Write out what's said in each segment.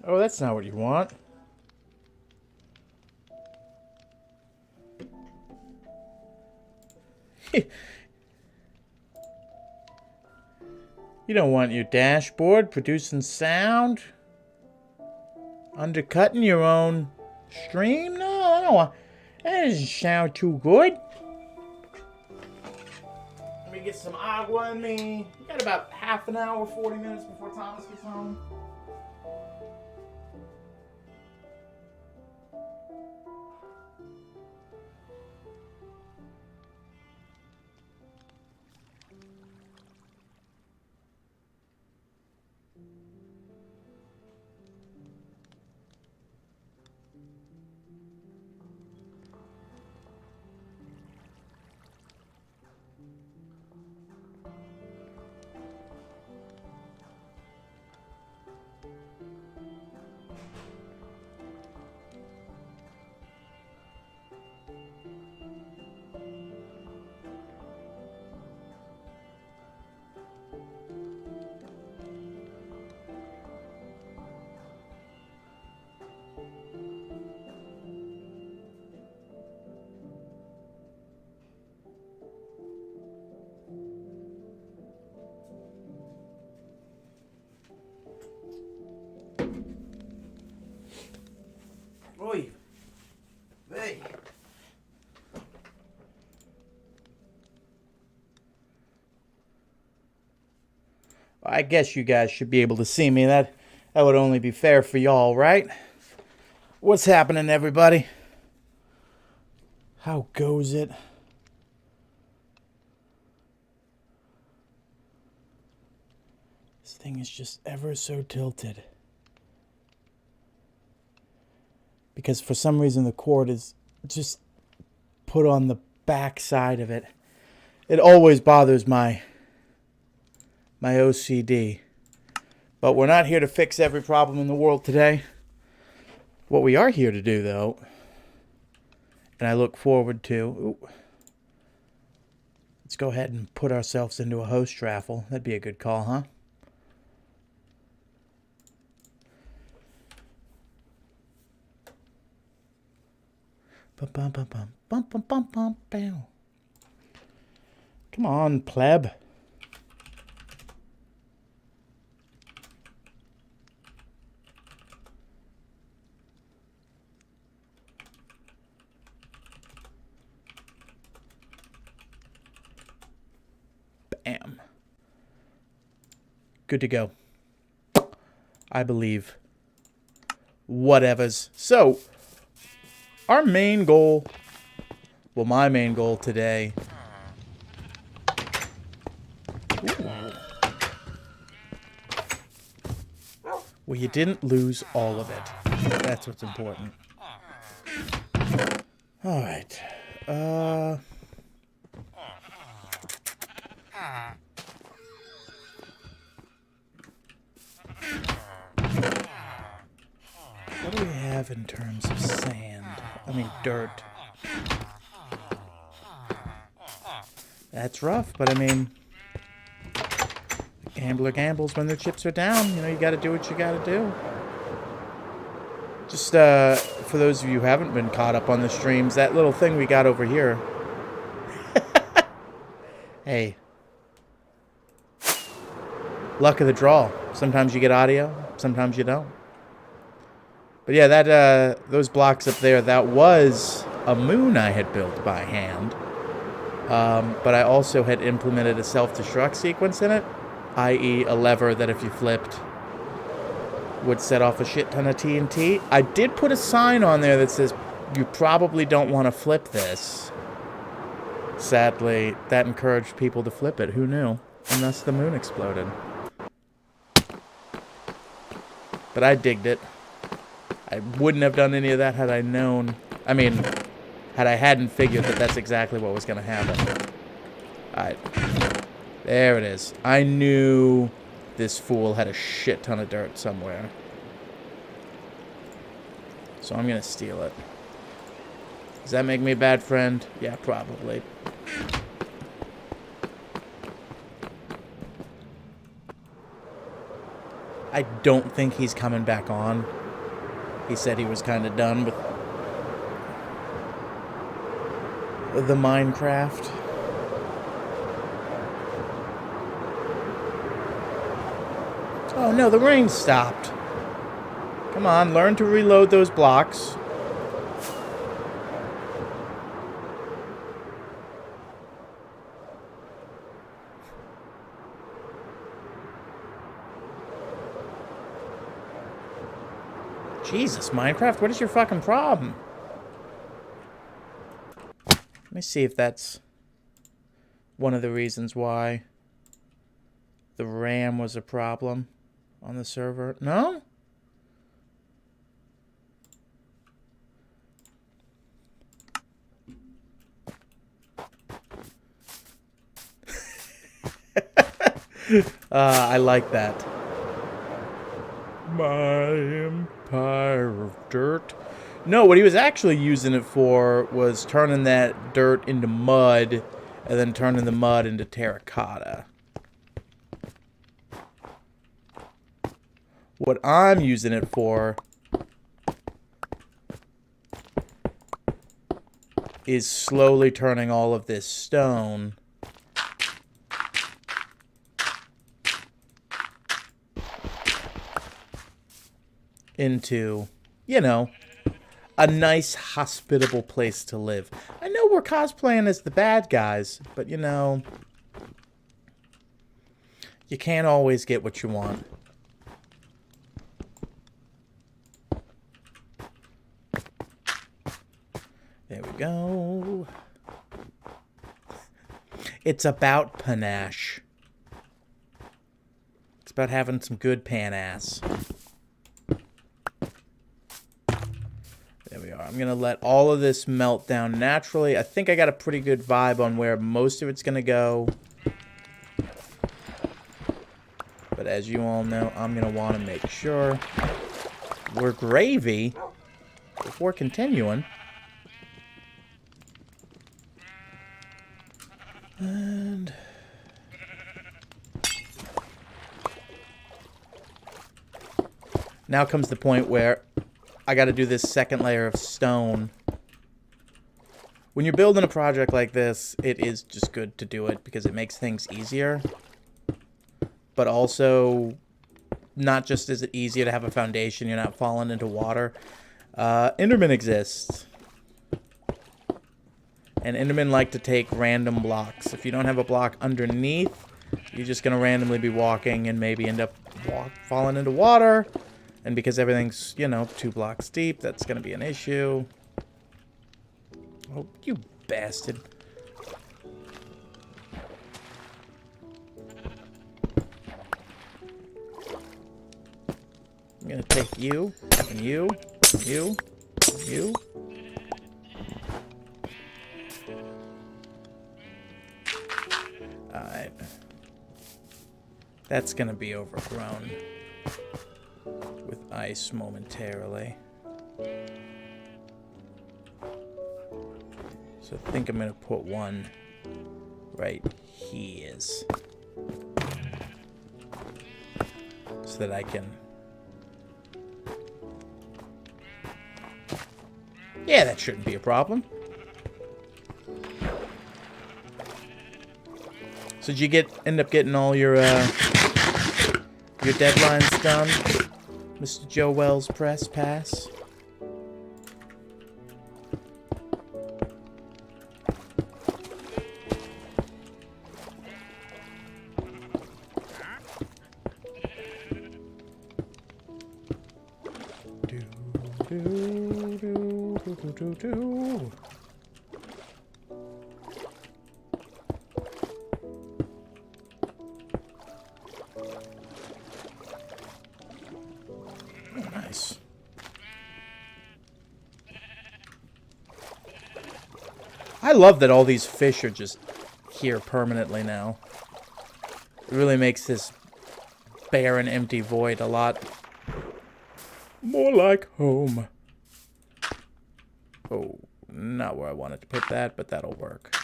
Oh, that's not what you want. You don't want your dashboard producing sound? Undercutting your own stream? No, I don't want... That doesn't sound too good. Let me get some agua in me. We got about half an hour, 40 minutes before Thomas gets home. Oi. Hey. I guess you guys should be able to see me. That would only be fair for y'all, right? What's happening, everybody? How goes it? This thing is just ever so tilted. Because for some reason the cord is just put on the back side of it. It always bothers my OCD. But we're not here to fix every problem in the world today. What we are here to do, though, and I look forward to... Ooh, let's go ahead and put ourselves into a host raffle. That'd be a good call, huh? Come on, pleb. Bam. Good to go. I believe. Whatevers. So, our main goal, well, my main goal today. Ooh. Well, you didn't lose all of it. That's what's important. All right. What do we have in terms of sand? I mean, dirt. That's rough, but I mean, gambler gambles when their chips are down. You know, you gotta do what you gotta do. Just, for those of you who haven't been caught up on the streams, that little thing we got over here. Hey. Luck of the draw. Sometimes you get audio, sometimes you don't. But yeah, that those blocks up there, that was a moon I had built by hand. But I also had implemented a self-destruct sequence in it, i.e. a lever that if you flipped would set off a shit ton of TNT. I did put a sign on there that says, you probably don't want to flip this. Sadly, that encouraged people to flip it. Who knew? And thus the moon exploded. But I digged it. I wouldn't have done any of that had I known. I mean, had I hadn't figured that that's exactly what was going to happen. Alright. There it is. I knew this fool had a shit ton of dirt somewhere. So I'm going to steal it. Does that make me a bad friend? Yeah, probably. I don't think he's coming back on. He said he was kind of done with the Minecraft. Oh no, the rain stopped. Come on, learn to reload those blocks. Jesus, Minecraft, what is your fucking problem? Let me see if that's one of the reasons why the RAM was a problem on the server. No? I like that. My empire of dirt. No, what he was actually using it for was turning that dirt into mud and then turning the mud into terracotta. What I'm using it for is slowly turning all of this stone into, you know, a nice, hospitable place to live. I know we're cosplaying as the bad guys, but, you know, you can't always get what you want. There we go. It's about panache. It's about having some good pan-ass. There we are. I'm going to let all of this melt down naturally. I think I got a pretty good vibe on where most of it's going to go. But as you all know, I'm going to want to make sure we're gravy before continuing. And now comes the point where I got to do this second layer of stone. When you're building a project like this, it is just good to do it because it makes things easier. But also, not just is it easier to have a foundation, you're not falling into water. Endermen exist. And Endermen like to take random blocks. If you don't have a block underneath, you're just going to randomly be walking and maybe end up falling into water. And because everything's, you know, 2 blocks deep, that's going to be an issue. Oh, you bastard. I'm going to take you, and you, you, you. Alright. That's going to be overgrown with ice momentarily. So I think I'm going to put one right here. So that I can... Yeah, that shouldn't be a problem. So did you end up getting all your deadlines done, Mr. Joe Wells Press Pass? Nice. I love that all these fish are just here permanently now. It really makes this barren, empty void a lot more like home. Oh, not where I wanted to put that, but that'll work.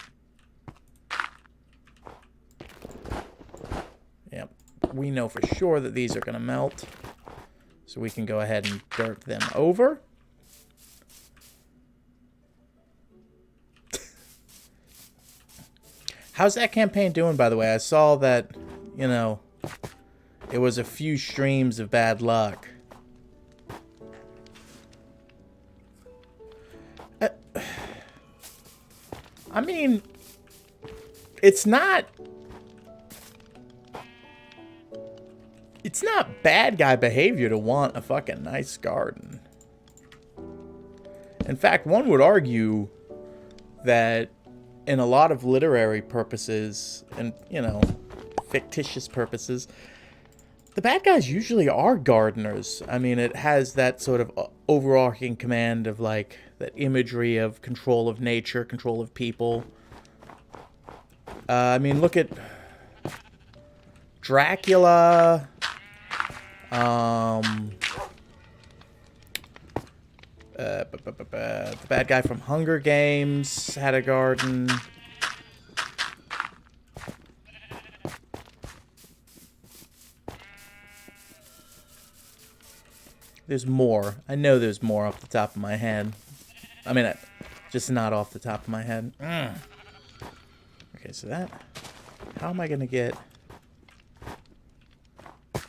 Yep, we know for sure that these are going to melt. So we can go ahead and dirt them over. How's that campaign doing, by the way? I saw that, you know, it was a few streams of bad luck. I mean, it's not bad guy behavior to want a fucking nice garden. In fact, one would argue that in a lot of literary purposes and, you know, fictitious purposes, the bad guys usually are gardeners. I mean, it has that sort of overarching command of, like, that imagery of control of nature, control of people. I mean, look at Dracula. The bad guy from Hunger Games had a garden. There's more. I know there's more off the top of my head. I mean, just not off the top of my head. Okay, so that... How am I going to get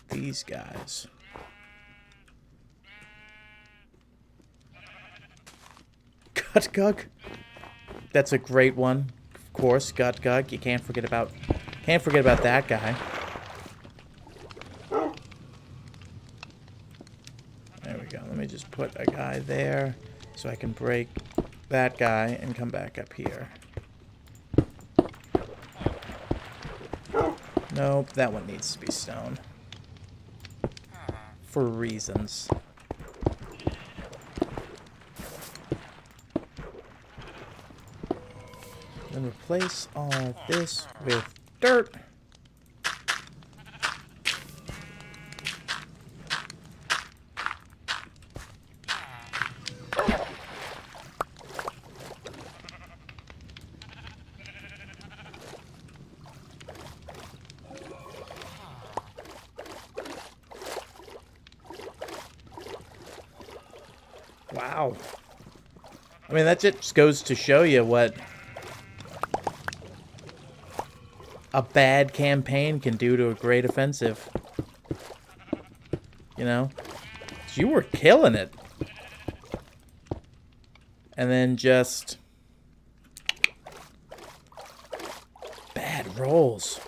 these guys? Gutgug. That's a great one. Of course, Gutgug. You can't forget about that guy. There we go. Let me just put a guy there so I can break that guy and come back up here. Nope, that one needs to be stone. For reasons. Then replace all this with dirt. Wow. I mean, that just goes to show you what a bad campaign can do to a great offensive. You know? You were killing it. And then just... bad rolls.